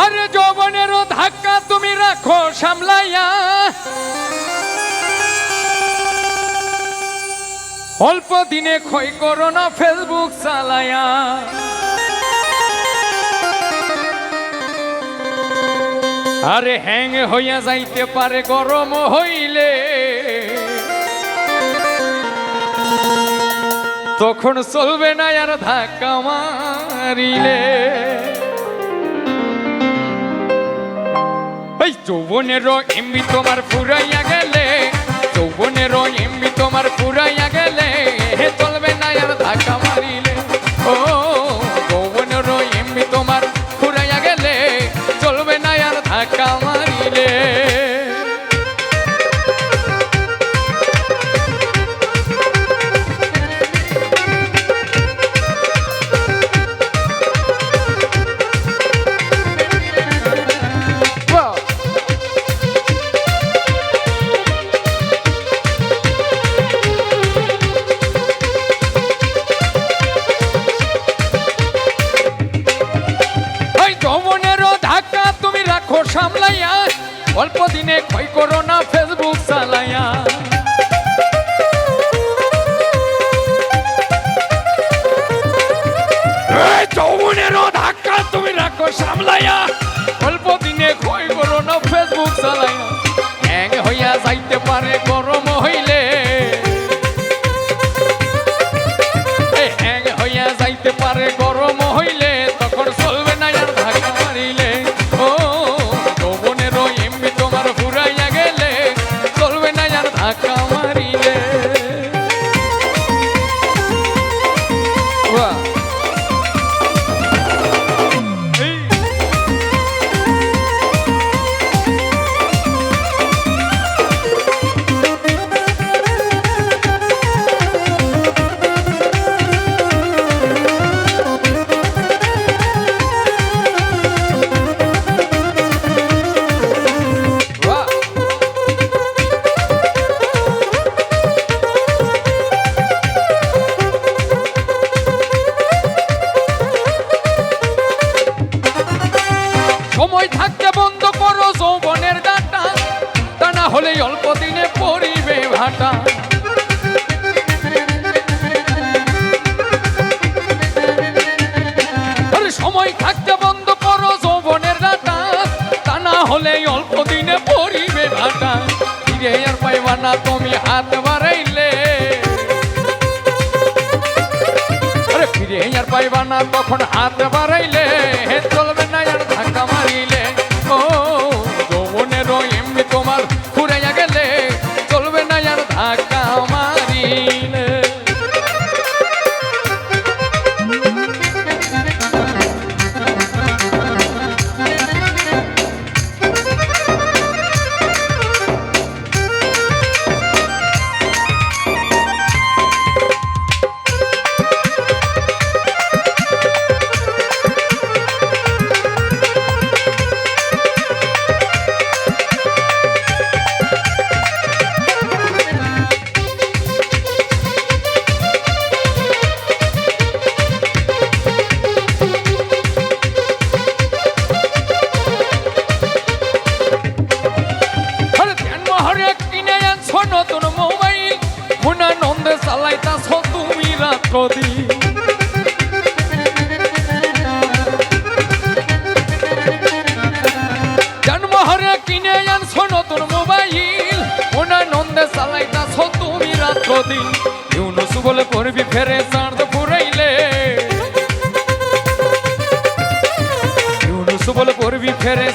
আরে যৌবনেরও ধাক্কা তুমি রাখো সামলাইয়া, অল্প দিনে ক্ষয় করো না ফেসবুক চালাইয়া। আরে হ্যাং হইয়া যাইতে পারে গরম হইলে, তখন চলবে না আর ধাক্কা মারিলে। এই যৌবনেরও এমবি তোমার ফুরাইয়া গেলে, যৌবনেরও এমবি তোমার ফুরাইয়া গেলে, চলবে না আর ধাক্কা মারিলে। ও যৌবনেরও এমবি তোমার ফুরাইয়া গেলে, চলবে না আর ধাক্কা মারিলে। সামলাইয়া, অল্প দিনে ক্ষয় করো না ফেসবুক চালাইয়া। যৌবনেরও ধাক্কা তুমি রাখো সামলাইয়া, অল্প দিনে ক্ষয় করো না ফেসবুক চালাইয়া। হ্যাং হইয়া যাইতে পারে গরম হইলে, হ্যাং হইয়া যাইতে পারে গরম হইলে, তখন চলবে না আর ধাক্কা মারিলে। ও ধাক্কা মারিলে। সময় থাকতে বন্ধ করো যৌবনের ডাটা, তা না হলে অল্প দিনে পড়িবে ভাটা। সময় থাকতে বন্ধ করো যৌবনের ডাটা, তা না হলে অল্প দিনে পড়িবে ভাটা। ফিরে আর পাইবা না তুমি হাত বাড়াইলে, ফিরে আর পাইবা না তখন হাত বাড়াইলে, চলবে না আর ধাক্কা মারিলে। ও যৌবনেরও এমনি তোমার ফুরাইয়া গেলে, চলবে না আর ধাক্কা মারিলে। নতুন মোবাইল মুনা নন্দে চালাইতাছ তুমি রাত্রি, জন্মহরে কিনে আনছ নতুন মোবাইল, মুনা নন্দে চালাইতাছ তুমি রাত্রি। ইউনুস বলে করবি ফেরে চাঁদ ফুরাইলে, ইউনুস বলে করবি ফেরে